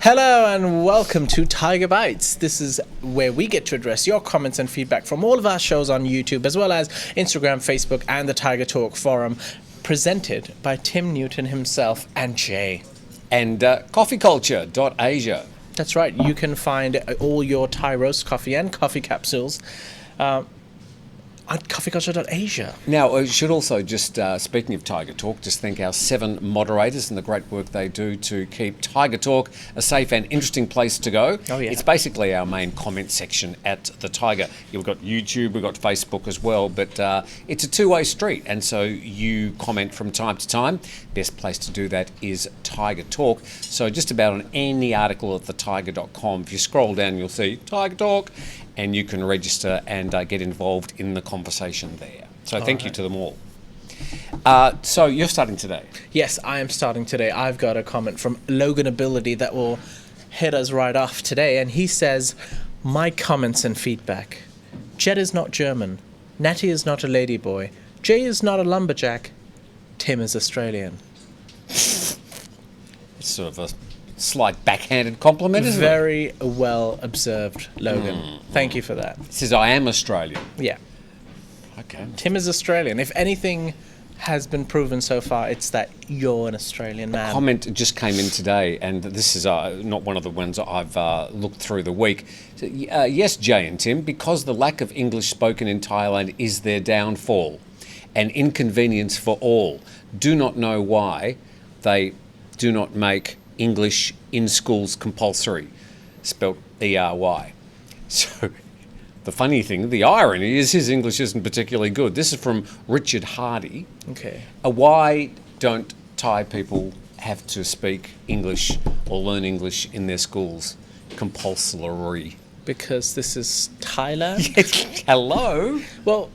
Hello and welcome to Thaiger Bites. This is where we get to address your comments and feedback from all of our shows on YouTube, as well as Instagram, Facebook, and the Thaiger Talk forum, presented by Tim Newton himself and Jay. And coffeeculture.asia. That's right. You can find all your Thai roast coffee and coffee capsules at coffeeculture.asia. Now, I should also just, speaking of Thaiger Talk, just thank our 7 moderators and the great work they do to keep Thaiger Talk a safe and interesting place to go. Oh, yeah. It's basically our main comment section at the Thaiger. You've got YouTube, we've got Facebook as well, but it's a two-way street, and so you comment from time to time. Best place to do that is Thaiger Talk. So just about on any article at thethaiger.com, if you scroll down, you'll see Thaiger Talk, and you can register and get involved in the conversation there. So thank you to them all. So you're starting today? Yes, I am starting today. I've got a comment from Logan Ability that will hit us right off today, and he says, my comments and feedback. Jed is not German. Natty is not a ladyboy. Jay is not a lumberjack. Tim is Australian. It's sort of a slight backhanded compliment, isn't it? Very well observed, Logan. Thank you for that. It says, I am Australian. Yeah. Okay. Tim is Australian. If anything has been proven so far, it's that you're an Australian man. Comment just came in today, and this is not one of the ones I've looked through the week. So, yes, Jay and Tim, because the lack of English spoken in Thailand is their downfall, an inconvenience for all. Do not know why they do not make English in schools compulsory, spelt E-R-Y. So the funny thing, the irony is his English isn't particularly good. This is from Richard Hardy. Okay. Why don't Thai people have to speak English or learn English in their schools compulsory? Because this is Thailand? Hello? Well,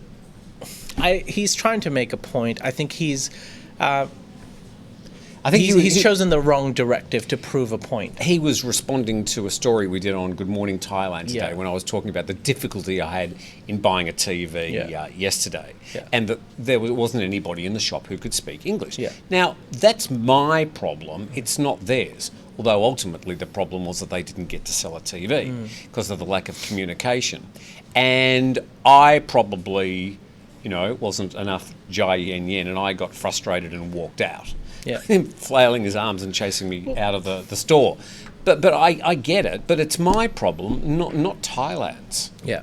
he's trying to make a point. I think he's chosen the wrong directive to prove a point. He was responding to a story we did on Good Morning Thailand today when I was talking about the difficulty I had in buying a TV yesterday, and that there wasn't anybody in the shop who could speak English. Yeah. Now, that's my problem. It's not theirs. Although ultimately the problem was that they didn't get to sell a TV because of the lack of communication. And I probably, wasn't enough jai yen yen, and I got frustrated and walked out. Yeah. Him flailing his arms and chasing me out of the store. But I get it, but it's my problem, not Thailand's. Yeah,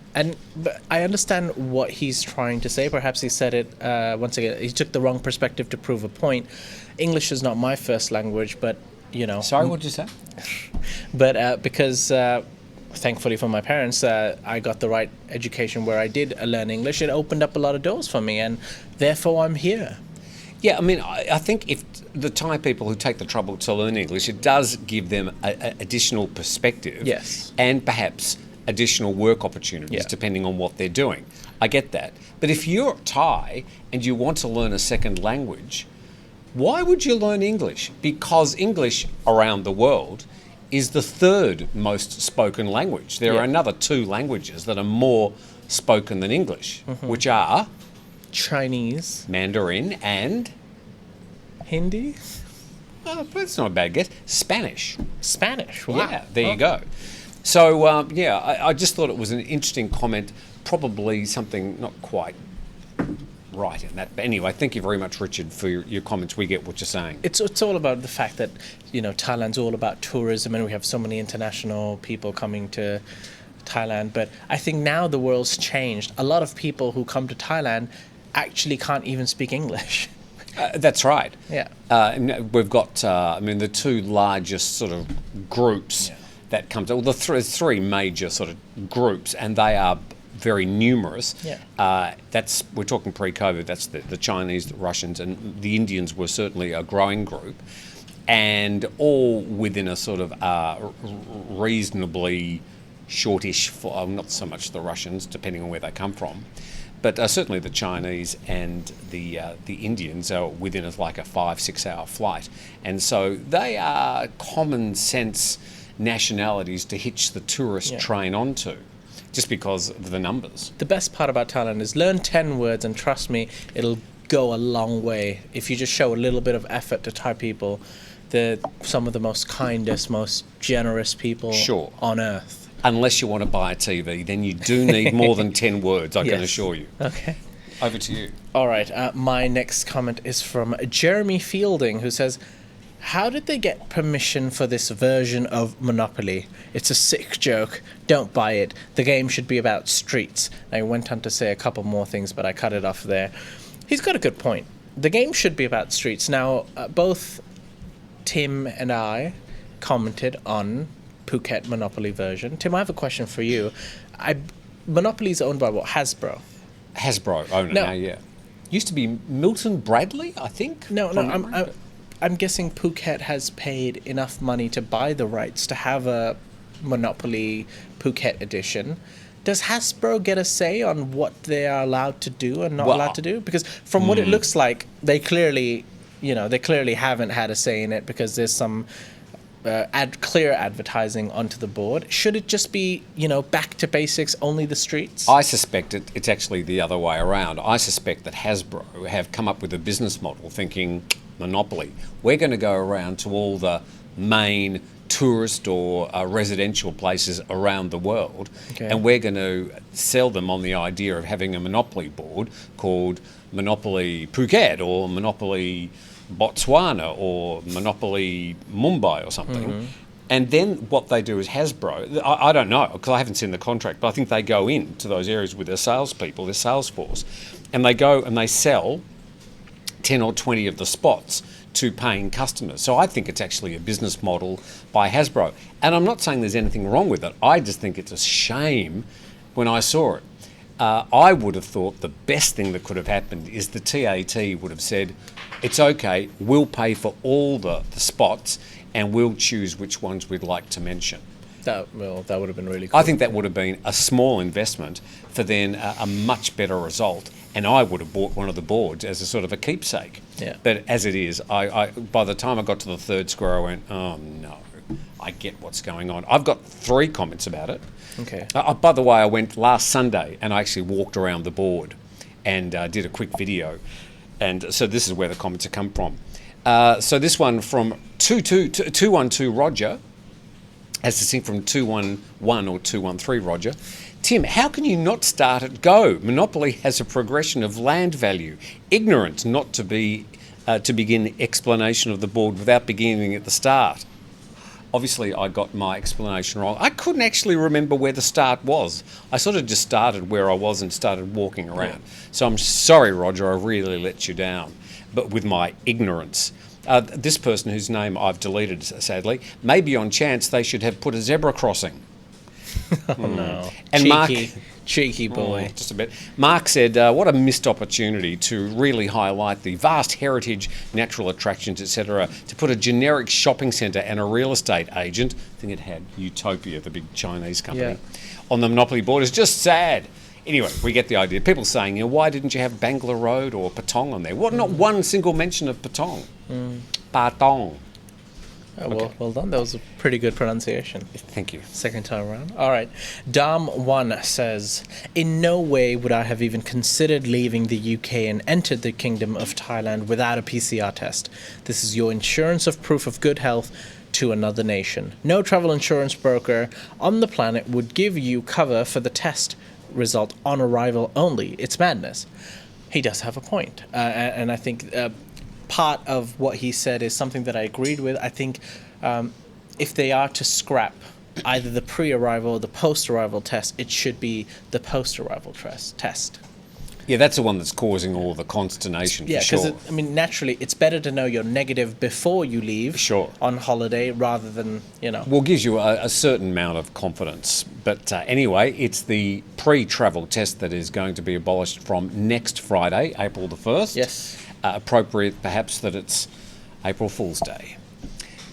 but I understand what he's trying to say. Perhaps he said it, once again, he took the wrong perspective to prove a point. English is not my first language, but, Sorry, what did you say? But because... thankfully for my parents, I got the right education where I did learn English. It opened up a lot of doors for me, and therefore I'm here. Yeah, I mean, I think if the Thai people who take the trouble to learn English, it does give them additional perspective. Yes. And perhaps additional work opportunities, depending on what they're doing. I get that. But if you're Thai and you want to learn a second language, why would you learn English? Because English around the world is the 3rd most spoken language. There are another 2 languages that are more spoken than English, which are Chinese, Mandarin, and Hindi. Oh, that's not a bad guess. Spanish. Wow. Yeah, there you go. So I just thought it was an interesting comment. Probably something not quite right in that. But anyway, thank you very much, Richard, for your comments. We get what you're saying. It's all about the fact that, Thailand's all about tourism, and we have so many international people coming to Thailand. But I think now the world's changed. A lot of people who come to Thailand actually can't even speak English. That's right. Yeah. We've got, the 2 largest sort of groups that come to, the 3 major sort of groups, and they are very numerous. Yeah. We're talking pre-COVID. That's the Chinese, the Russians, and the Indians were certainly a growing group, and all within a sort of reasonably shortish, not so much the Russians, depending on where they come from, but certainly the Chinese and the Indians are within a 5-6 hour flight, and so they are common sense nationalities to hitch the tourist train onto. Just because of the numbers. The best part about Thailand is learn 10 words, and trust me, it'll go a long way. If you just show a little bit of effort to Thai people, they're some of the most kindest, most generous people Sure. on earth. Unless you want to buy a TV, then you do need more than 10 words, I can Yes. assure you. Okay. Over to you. All right. My next comment is from Jeremy Fielding, who says, "How did they get permission for this version of Monopoly? It's a sick joke. Don't buy it. The game should be about streets." I went on to say a couple more things, but I cut it off there. He's got a good point. The game should be about streets. Now, both Tim and I commented on Phuket Monopoly version. Tim, I have a question for you. Monopoly is owned by what? Hasbro? Hasbro owner No. now, yeah. Used to be Milton Bradley, I think. No, from no. memory. I'm guessing Phuket has paid enough money to buy the rights to have a Monopoly Phuket edition. Does Hasbro get a say on what they are allowed to do and not Well, allowed to do? Because from what it looks like, they clearly haven't had a say in it because there's some clear advertising onto the board. Should it just be, back to basics, only the streets? I suspect it's actually the other way around. I suspect that Hasbro have come up with a business model thinking, Monopoly, we're going to go around to all the main tourist or residential places around the world, Okay. and we're going to sell them on the idea of having a Monopoly board called Monopoly Phuket or Monopoly Botswana or Monopoly Mumbai or something. And then what they do is Hasbro, I don't know because I haven't seen the contract, but I think they go into those areas with their salespeople, their sales force, and they go and they sell 10 or 20 of the spots to paying customers. So I think it's actually a business model by Hasbro. And I'm not saying there's anything wrong with it. I just think it's a shame when I saw it. I would have thought the best thing that could have happened is the TAT would have said, it's okay, we'll pay for all the spots and we'll choose which ones we'd like to mention. That would have been really cool. I think that would have been a small investment for then a much better result. And I would have bought one of the boards as a sort of a keepsake. Yeah. But as it is, I by the time I got to the third square, I went, oh no, I get what's going on. I've got 3 comments about it. Okay. By the way, I went last Sunday and I actually walked around the board and did a quick video. And so this is where the comments have come from. So this one from 212 Roger, as distinct from 211 or 213 Roger. Tim, how can you not start at go? Monopoly has a progression of land value. Ignorant not to begin explanation of the board without beginning at the start. Obviously, I got my explanation wrong. I couldn't actually remember where the start was. I sort of just started where I was and started walking around. So I'm sorry, Roger, I really let you down, but with my ignorance. This person whose name I've deleted, sadly, maybe on chance they should have put a zebra crossing. Oh no. And cheeky boy. Just a bit. Mark said, what a missed opportunity to really highlight the vast heritage, natural attractions, etc., to put a generic shopping centre and a real estate agent, I think it had Utopia, the big Chinese company, on the Monopoly board is just sad. Anyway, we get the idea. People saying, why didn't you have Bangla Road or Patong on there? What? Not one single mention of Patong. Patong. Oh, well done. That was a pretty good pronunciation. Thank you. Second time around. All right. Dom1 says, in no way would I have even considered leaving the UK and entered the Kingdom of Thailand without a PCR test. This is your insurance of proof of good health to another nation. No travel insurance broker on the planet would give you cover for the test result on arrival only. It's madness. He does have a point. And I think part of what he said is something that I agreed with. I think if they are to scrap either the pre-arrival or the post-arrival test, it should be the post-arrival test. Yeah, that's the one that's causing all the consternation, Yeah, for sure. because naturally, it's better to know you're negative before you leave Sure. on holiday rather than, Well, gives you a certain amount of confidence. But anyway, it's the pre-travel test that is going to be abolished from next Friday, April the 1st. Yes. Appropriate, perhaps, that it's April Fool's Day.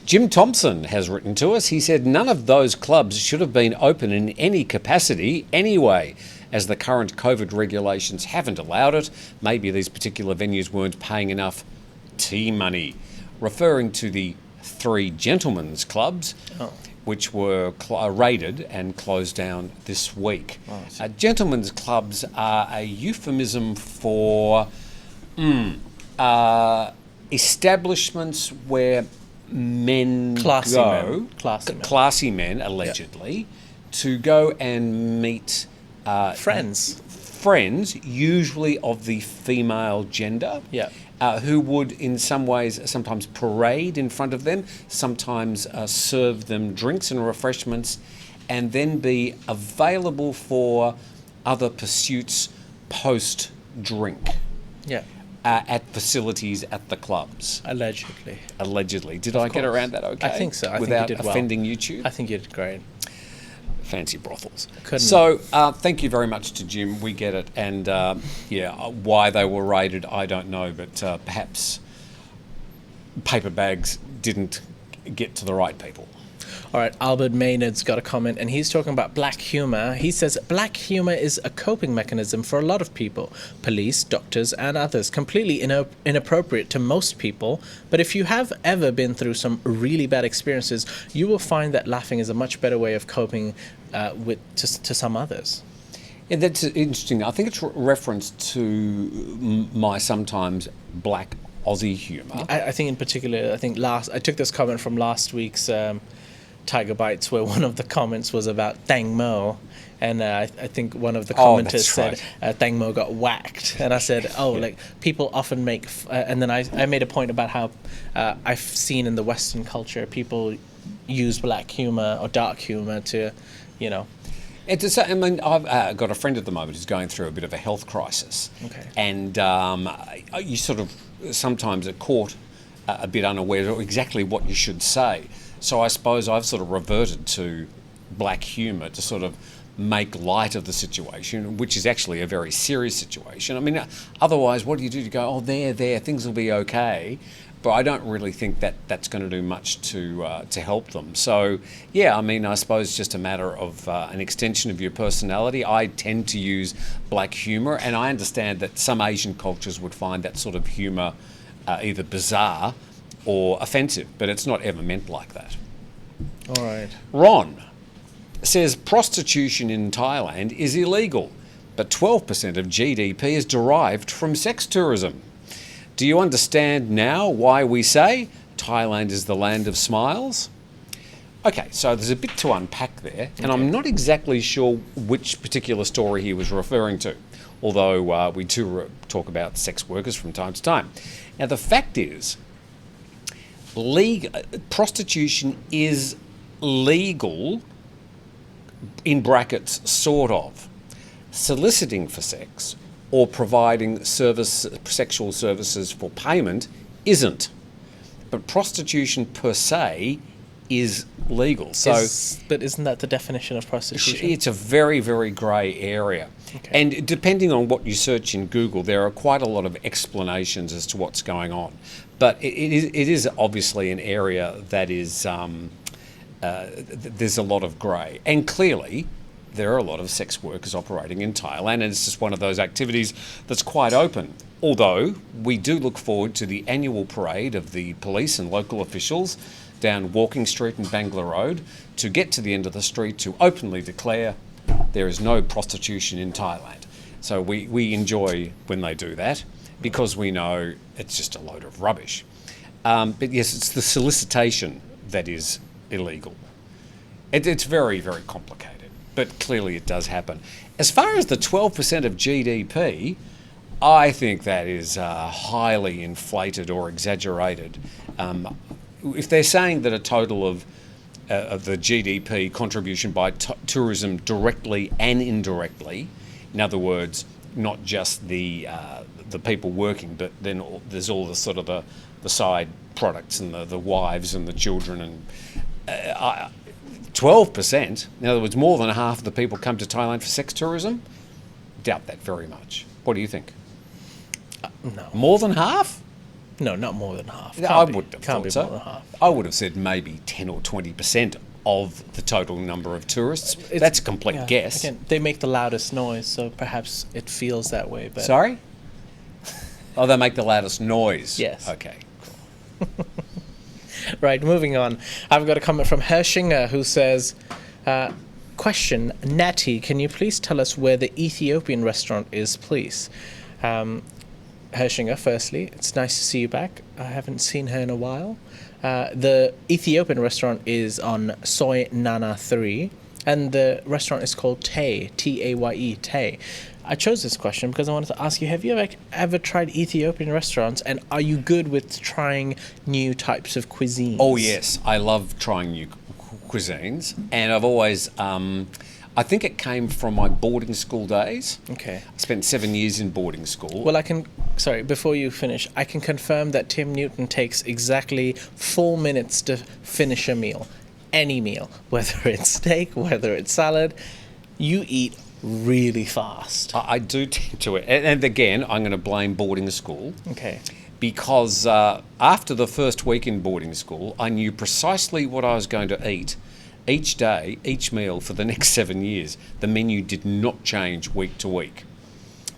Jim Thompson has written to us. He said, none of those clubs should have been open in any capacity anyway, as the current COVID regulations haven't allowed it. Maybe these particular venues weren't paying enough tea money. Referring to the 3 gentlemen's clubs, which were raided and closed down this week. Gentlemen's clubs are a euphemism for establishments where men Classy go, men. Classy men. classy men, allegedly, to go and meet friends, usually of the female gender, Yeah. who would in some ways sometimes parade in front of them, sometimes serve them drinks and refreshments, and then be available for other pursuits post-drink. Yeah. At facilities at the clubs. Allegedly. Allegedly. Did I get around that okay? I think so. I Without think you did offending well. YouTube? I think you did great. Fancy brothels. Couldn't- So, thank you very much to Jim. We get it. And, why they were raided, I don't know. But perhaps paper bags didn't get to the right people. All right, Albert Maynard's got a comment, and he's talking about black humor. He says, black humor is a coping mechanism for a lot of people, police, doctors, and others. Completely inappropriate to most people, but if you have ever been through some really bad experiences, you will find that laughing is a much better way of coping to some others. Yeah, that's interesting. I think it's reference to my sometimes black Aussie humour. I think in particular, I took this comment from last week's Thaiger Bites, where one of the comments was about Thang Mo, and I think one of the commenters said Thang Mo got whacked, and I said, like people often make, and then I made a point about how I've seen in the Western culture people use black humour or dark humour to, I've got a friend at the moment who's going through a bit of a health crisis. Okay. And you sort of sometimes are caught a bit unaware of exactly what you should say. So I suppose I've sort of reverted to black humour to sort of make light of the situation, which is actually a very serious situation. I mean, otherwise, what do? You go, there, things will be okay. But I don't really think that that's going to do much to help them. So, yeah, I mean, I suppose it's just a matter of an extension of your personality. I tend to use black humour, and I understand that some Asian cultures would find that sort of humour either bizarre or offensive, but it's not ever meant like that. All right. Ron says prostitution in Thailand is illegal, but 12% of GDP is derived from sex tourism. Do you understand now why we say Thailand is the land of smiles? Okay, so there's a bit to unpack there, and I'm not exactly sure which particular story he was referring to, although we do talk about sex workers from time to time. Now, the fact is, prostitution is legal, in brackets, sort of. Soliciting for sex or providing sexual services for payment isn't. But prostitution per se is legal. But isn't that the definition of prostitution? It's a very, very grey area. Okay. And depending on what you search in Google, there are quite a lot of explanations as to what's going on. But it is obviously an area that is, there's a lot of grey. And clearly, there are a lot of sex workers operating in Thailand, and it's just one of those activities that's quite open. Although, we do look forward to the annual parade of the police and local officials down Walking Street and Bangla Road to get to the end of the street to openly declare there is no prostitution in Thailand. So we enjoy when they do that because we know it's just a load of rubbish. But yes, it's the solicitation that is illegal. It's very, very complicated, but clearly it does happen. As far as the 12% of GDP, I think that is highly inflated or exaggerated. If they're saying that a total of the GDP contribution by tourism directly and indirectly, in other words, not just the people working, but then there's all the sort of the side products and the wives and the children, and 12%, in other words, more than half of the people come to Thailand for sex tourism. Doubt that very much. What do you think? No. More than half? No, not more than half. I wouldn't have Can't be thought so. more than half. I would have said maybe 10 or 20% of the total number of tourists. That's a complete guess. Again, they make the loudest noise, so perhaps it feels that way. But Sorry? Oh, they make the loudest noise. Yes. Okay. Right, moving on. I've got a comment from Hershinger who says, question, Natty, can you please tell us where the Ethiopian restaurant is, please? Hershinger, firstly. It's nice to see you back. I haven't seen her in a while. The Ethiopian restaurant is on Soy Nana 3, and the restaurant is called Tay, T-A-Y-E, Tay. I chose this question because I wanted to ask you, have you ever tried Ethiopian restaurants, and are you good with trying new types of cuisines? Oh, yes. I love trying new cuisines, and I've always... I think it came from my boarding school days. Okay. I spent 7 years in boarding school. Well, before you finish, I can confirm that Tim Newton takes exactly 4 minutes to finish a meal. Any meal. Whether it's steak, whether it's salad, you eat really fast. I do tend to it. And again, I'm going to blame boarding school. Okay. Because after the first week in boarding school, I knew precisely what I was going to eat each day, each meal for the next 7 years. The menu did not change week to week.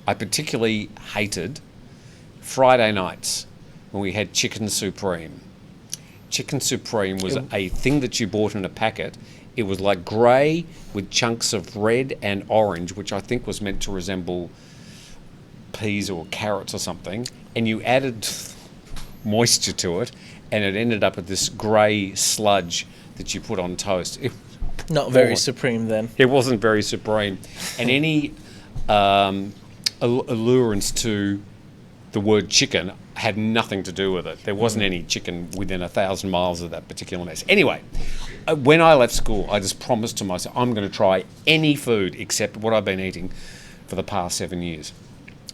I particularly hated Friday nights when we had chicken supreme. Chicken supreme was a thing that you bought in a packet. It was like grey with chunks of red and orange, which I think was meant to resemble peas or carrots or something. And you added moisture to it, and it ended up with this grey sludge that you put on toast. Not very supreme then. It wasn't very supreme. And any allurance to the word chicken had nothing to do with it. There wasn't any chicken within 1,000 miles of that particular mess. Anyway, when I left school, I just promised to myself, I'm going to try any food except what I've been eating for the past 7 years.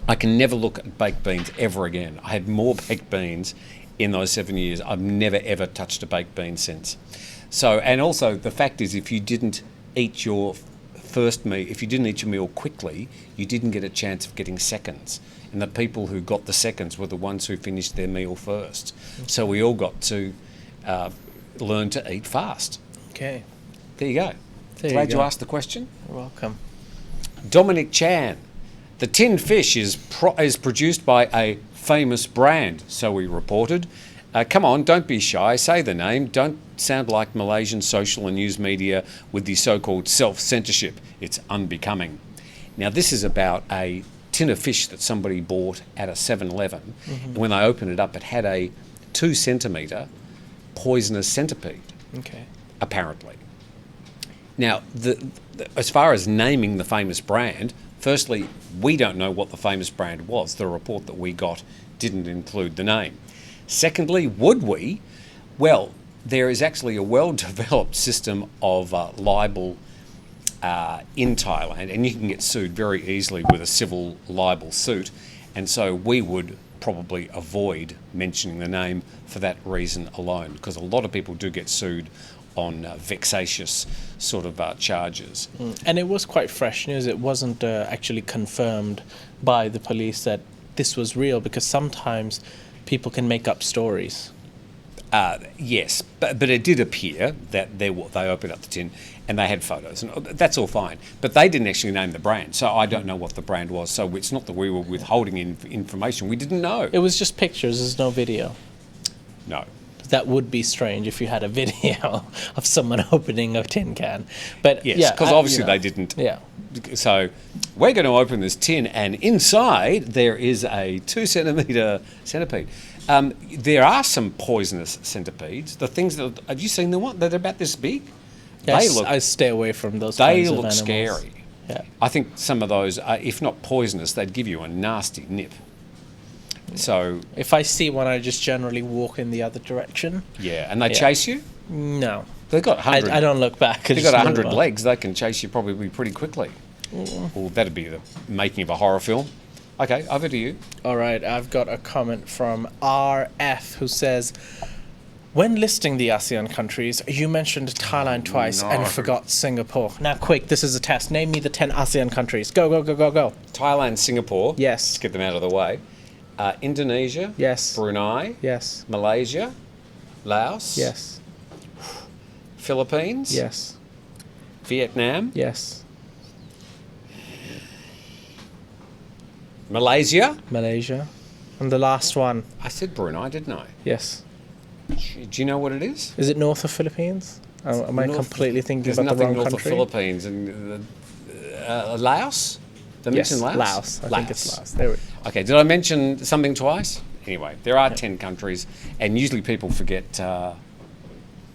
I can never look at baked beans ever again. I had more baked beans in those 7 years. I've never, ever touched a baked bean since. So, and also the fact is, if you didn't eat your first meal, if you didn't eat your meal quickly, you didn't get a chance of getting seconds. And the people who got the seconds were the ones who finished their meal first. So we all got to learn to eat fast. Okay. There you go. Glad you asked the question. You're welcome. Dominic Chan. The tinned fish is produced by a famous brand, so we reported. Come on, don't be shy. Say the name. Don't sound like Malaysian social and news media with the so-called self-censorship. It's unbecoming. Now, this is about a tin of fish that somebody bought at a 7-Eleven. Mm-hmm. When they opened it up, it had a 2-centimetre poisonous centipede, apparently. Now, as far as naming the famous brand, firstly, we don't know what the famous brand was. The report that we got didn't include the name. Secondly, would we? Well, there is actually a well-developed system of libel in Thailand, and you can get sued very easily with a civil libel suit, and so we would probably avoid mentioning the name for that reason alone, because a lot of people do get sued on vexatious sort of charges. And it was quite fresh news. It wasn't actually confirmed by the police that this was real, because sometimes people can make up stories. Yes, but it did appear that they opened up the tin and they had photos, and that's all fine. But they didn't actually name the brand, so I don't know what the brand was. So it's not that we were withholding information. We didn't know. It was just pictures. There's no video. No. That would be strange if you had a video of someone opening a tin can. But yes, because obviously they didn't. Yeah. So we're going to open this tin, and inside there is a 2-centimetre centipede. There are some poisonous centipedes. The things that have you seen the one that are about this big? Yes, I stay away from those. They look scary. Yeah. I think some of those, if not poisonous, they'd give you a nasty nip. So if I see one, I just generally walk in the other direction. Yeah, and they chase you? No. They've got 100. I don't look back. They've got 100 legs. They can chase you probably pretty quickly. Well, that'd be the making of a horror film. Okay, over to you. All right, I've got a comment from RF who says, when listing the ASEAN countries, you mentioned Thailand twice and forgot Singapore. Now, quick, this is a test. Name me the 10 ASEAN countries. Go, go, go, go, go. Thailand, Singapore. Yes. Let's get them out of the way. Indonesia. Yes. Brunei. Yes. Malaysia. Laos. Yes. Philippines. Yes. Vietnam. Yes. Malaysia. And the last one. I said Brunei, didn't I? Yes. Do you know what it is? Is it north of Philippines? Am I completely thinking about the wrong north country? of Philippines. And Laos? They mentioned Laos? Laos. I think it's Laos. There we go. Okay, did I mention something twice? Anyway, there are 10 countries, and usually people forget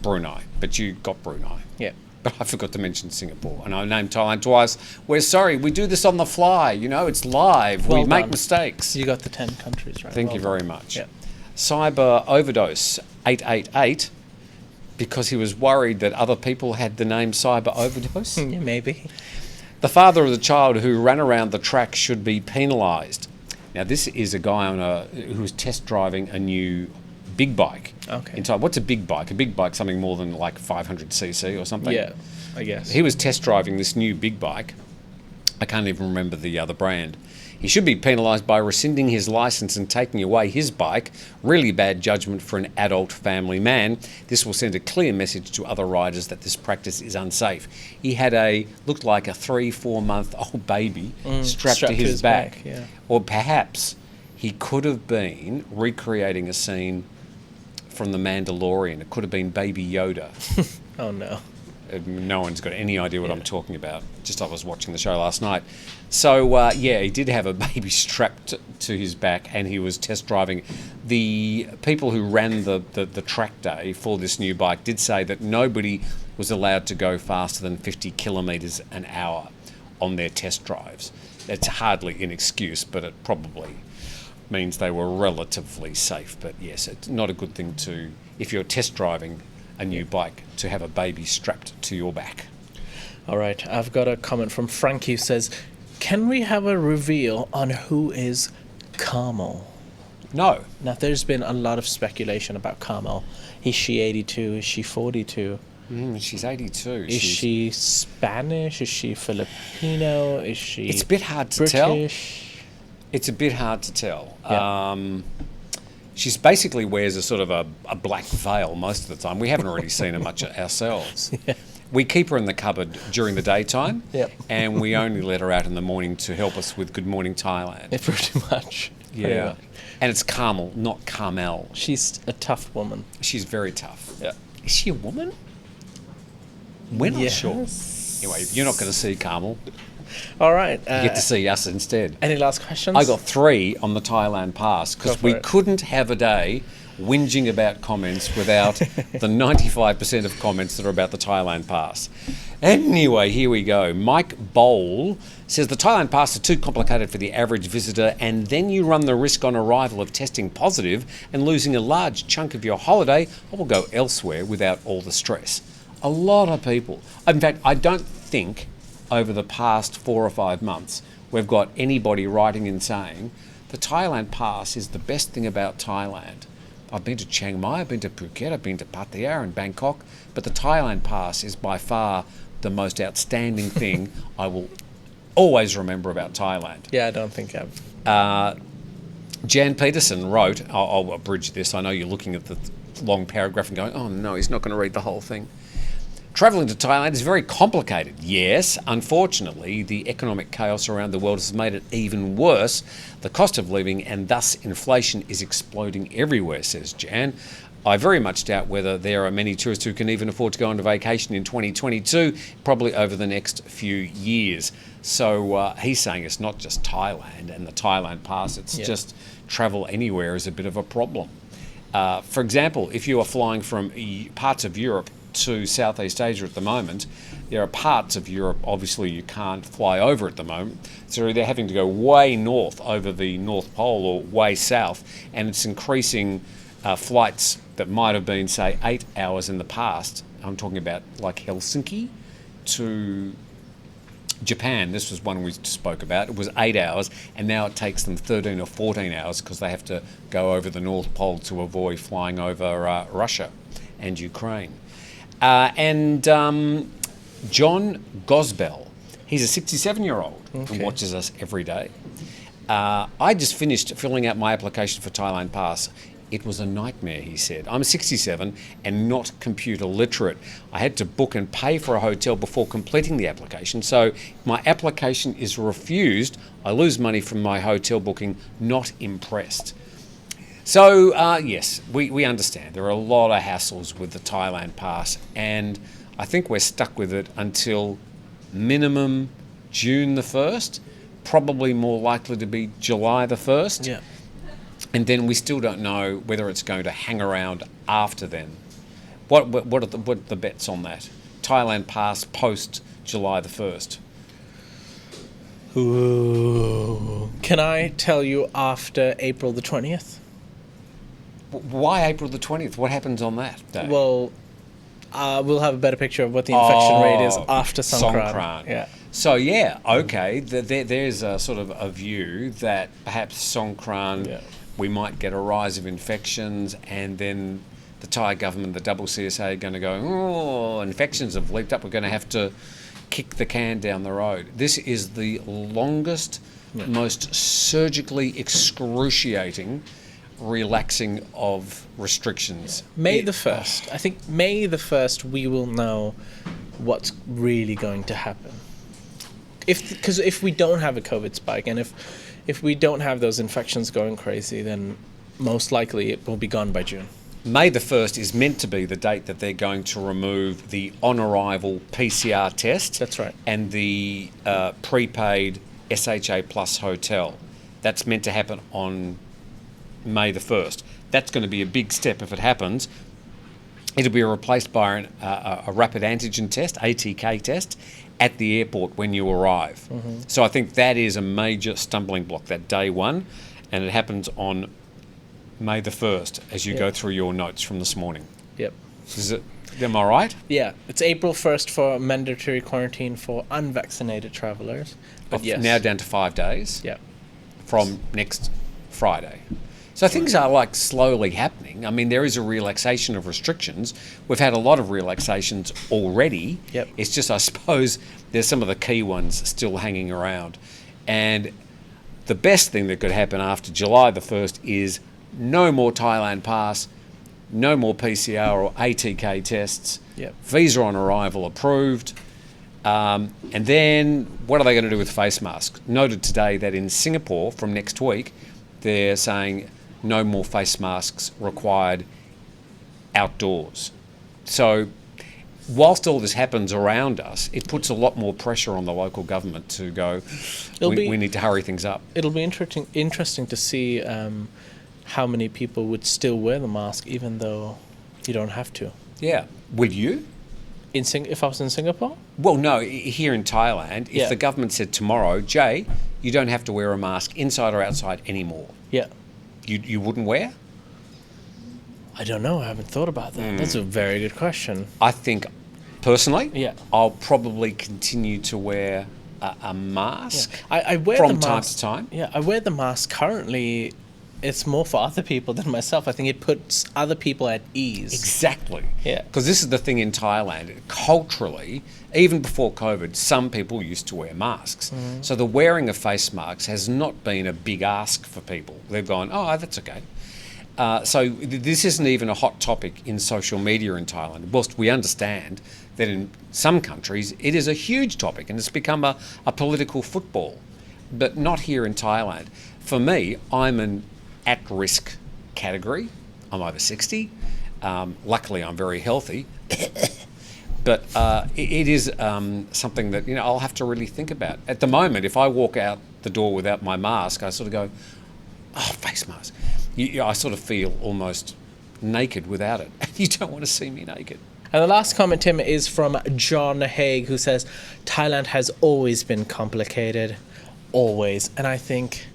Brunei, but you got Brunei. Yeah. But I forgot to mention Singapore, and I named Thailand twice. We're sorry, we do this on the fly, it's live. Well we make done. mistakes. You got the 10 countries right. Thank Well you done. very much. Yeah. Cyber overdose 888, because he was worried that other people had the name cyber overdose. Yeah, maybe. The father of the child who ran around the track should be penalised. Now, this is a guy who was test driving a new big bike. Okay. In Thailand. What's a big bike? A big bike's something more than like 500cc or something. Yeah, I guess. He was test driving this new big bike. I can't even remember the other brand. He should be penalised by rescinding his licence and taking away his bike. Really bad judgment for an adult family man. This will send a clear message to other riders that this practice is unsafe. He had looked like a 3-4 month old baby strapped to his back. Yeah. Or perhaps he could have been recreating a scene from The Mandalorian. It could have been Baby Yoda. Oh, no. No one's got any idea what I'm talking about. Just I was watching the show last night. So, he did have a baby strapped to his back, and he was test driving. The people who ran the track day for this new bike did say that nobody was allowed to go faster than 50 kilometres an hour on their test drives. It's hardly an excuse, but it probably means they were relatively safe. But yes, it's not a good thing to, if you're test driving a new bike, to have a baby strapped to your back. All right, I've got a comment from Frankie who says, can we have a reveal on who is Carmel? No. Now, there's been a lot of speculation about Carmel. Is she 82? Is she 42? She's 82. Is she Spanish? Is she Filipino? Is she It's a bit hard to tell. British? It's a bit hard to tell. Yeah. She's basically wears a sort of a black veil most of the time. We haven't really seen her much ourselves. Yeah. We keep her in the cupboard during the daytime, Yep. and we only let her out in the morning to help us with Good Morning Thailand. Yeah, pretty much. Pretty much. And it's Carmel, not Carmel. She's a tough woman. She's very tough. Yeah. Is she a woman? We're not sure. Yes. Anyway, you're not going to see Carmel. All right. You get to see us instead. Any last questions? I got 3 on the Thailand pass because Go for we it. couldn't have a day whinging about comments without the 95% of comments that are about the Thailand pass. Anyway, here we go. Mike Bowle says the Thailand pass is too complicated for the average visitor, and then you run the risk on arrival of testing positive and losing a large chunk of your holiday, or will go elsewhere without all the stress. A lot of people. In fact, I don't think over the past 4 or 5 months we've got anybody writing and saying the Thailand pass is the best thing about Thailand. I've been to Chiang Mai, I've been to Phuket, I've been to Pattaya and Bangkok, but the Thailand pass is by far the most outstanding thing I will always remember about Thailand. Yeah, I don't think I've. Jan Peterson wrote, I'll abridge this, I know you're looking at the long paragraph and going, oh no, he's not going to read the whole thing. Travelling to Thailand is very complicated. Yes, unfortunately, the economic chaos around the world has made it even worse. The cost of living and thus inflation is exploding everywhere, says Jan. I very much doubt whether there are many tourists who can even afford to go on a vacation in 2022, probably over the next few years. So he's saying it's not just Thailand and the Thailand pass, it's just travel anywhere is a bit of a problem. For example, if you are flying from parts of Europe to Southeast Asia at the moment, there are parts of Europe obviously you can't fly over at the moment, so they're having to go way north over the North Pole or way south, and it's increasing flights that might have been, say, 8 hours in the past. I'm talking about like Helsinki to Japan. This was one we spoke about. It was 8 hours, and now it takes them 13 or 14 hours because they have to go over the North Pole to avoid flying over Russia and Ukraine. John Gosbell, he's a 67-year-old and watches us every day. I just finished filling out my application for Thailand Pass. It was a nightmare, he said. I'm 67 and not computer literate. I had to book and pay for a hotel before completing the application. So if my application is refused, I lose money from my hotel booking. Not impressed. So, yes, we understand. There are a lot of hassles with the Thailand pass, and I think we're stuck with it until minimum June the 1st. probably more likely to be July the 1st. Yeah. And then we still don't know whether it's going to hang around after then. What are the bets on that? Thailand pass post July the 1st. Ooh. Can I tell you after April the 20th? Why April the 20th? What happens on that day? Well, we'll have a better picture of what the infection rate is after Songkran. Songkran. Yeah. So, yeah, okay. There's a sort of a view that perhaps Songkran, we might get a rise of infections, and then the Thai government, the CCSA, are going to go, oh, infections have leaped up. We're going to have to kick the can down the road. This is the longest, most surgically excruciating relaxing of restrictions. May the 1st. I think May the 1st we will know what's really going to happen. Because if we don't have a COVID spike, and if we don't have those infections going crazy, then most likely it will be gone by June. May the 1st is meant to be the date that they're going to remove the on-arrival PCR test. That's right. And the prepaid SHA Plus hotel. That's meant to happen on May the 1st. That's going to be a big step if it happens. It'll be replaced by a rapid antigen test, ATK test, at the airport when you arrive. Mm-hmm. So I think that is a major stumbling block, that day one, and it happens on May the 1st as you go through your notes from this morning. Yep. Am I right? Yeah. It's April 1st for mandatory quarantine for unvaccinated travellers. But yes. Now down to 5 days. Yeah. From next Friday. So things are like slowly happening. I mean, there is a relaxation of restrictions. We've had a lot of relaxations already. Yep. It's just, I suppose, there's some of the key ones still hanging around. And the best thing that could happen after July the 1st is no more Thailand pass, no more PCR or ATK tests, visa on arrival approved. And then what are they going to do with face masks? Noted today that in Singapore from next week, they're saying no more face masks required outdoors. So whilst all this happens around us, it puts a lot more pressure on the local government to go, we need to hurry things up. It'll be interesting to see how many people would still wear the mask even though you don't have to. Yeah. Would you? If I was in Singapore? Well, no, here in Thailand, if the government said tomorrow, Jay, you don't have to wear a mask inside or outside anymore. Yeah. You wouldn't wear? I don't know. I haven't thought about that. That's a very good question. I think, personally, I'll probably continue to wear a mask I wear from the time mask, to time. Yeah, I wear the mask currently. It's more for other people than myself. I think it puts other people at ease. Exactly. Yeah. Because this is the thing in Thailand. Culturally, even before COVID, some people used to wear masks. So the wearing of face masks has not been a big ask for people. They've gone, oh, that's okay. So this isn't even a hot topic in social media in Thailand. Whilst we understand that in some countries it is a huge topic and it's become a political football, but not here in Thailand. For me, I'm an at-risk category. I'm over 60. Luckily, I'm very healthy. But it is something that I'll have to really think about. At the moment, if I walk out the door without my mask, I sort of go, oh, face mask. I sort of feel almost naked without it. You don't want to see me naked. And the last comment, Tim, is from John Haig, who says, Thailand has always been complicated. Always. And I think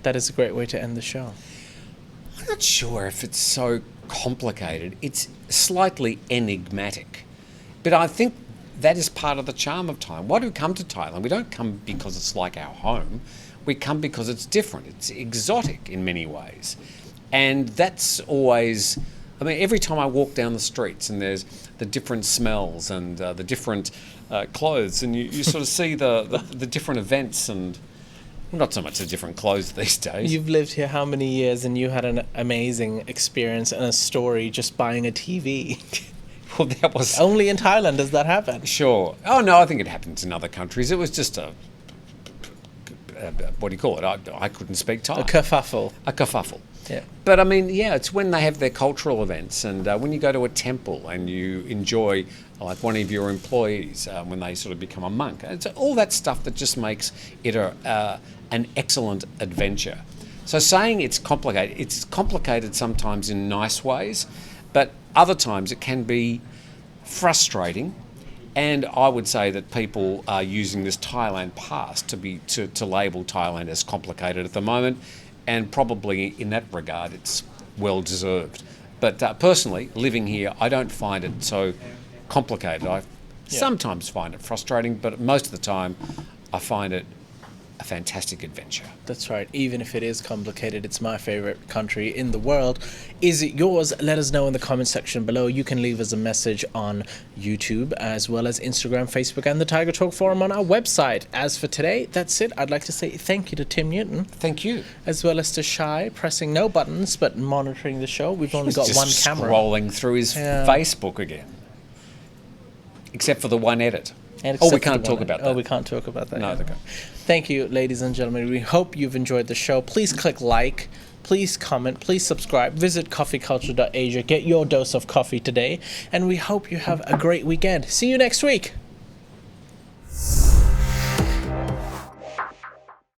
that is a great way to end the show. I'm not sure if it's so complicated. It's slightly enigmatic. But I think that is part of the charm of Thailand. Why do we come to Thailand? We don't come because it's like our home. We come because it's different. It's exotic in many ways. And that's always... I mean, every time I walk down the streets and there's the different smells and the different clothes, and you sort of see the different events and... Not so much the different clothes these days. You've lived here how many years, and you had an amazing experience and a story just buying a TV. Well, that was... Only in Thailand does that happen. Sure. Oh, no, I think it happens in other countries. It was just a what do you call it? I couldn't speak Thai. A kerfuffle. A kerfuffle. Yeah. But I mean, yeah, it's when they have their cultural events, and when you go to a temple and you enjoy, like one of your employees, when they sort of become a monk. It's all that stuff that just makes it an excellent adventure. So saying it's complicated sometimes in nice ways, but other times it can be frustrating. And I would say that people are using this Thailand pass to label Thailand as complicated at the moment, and probably in that regard it's well deserved. But personally, living here, I don't find it so complicated. I sometimes find it frustrating, but most of the time I find it a fantastic adventure. That's right. Even if it is complicated, it's my favorite country in the world. Is it yours? Let us know in the comment section below. You can leave us a message on YouTube, as well as Instagram, Facebook, and the Thaiger Talk forum on our website. As for today, that's it. I'd like to say thank you to Tim Newton. Thank you. As well as to Shai, pressing no buttons, but monitoring the show. We've only got one camera. Scrolling through his Facebook again. Except for the one edit. We can't talk about that. Oh, we can't talk about that. No, okay. Thank you, ladies and gentlemen. We hope you've enjoyed the show. Please click like, please comment, please subscribe. Visit coffeeculture.asia. Get your dose of coffee today. And we hope you have a great weekend. See you next week.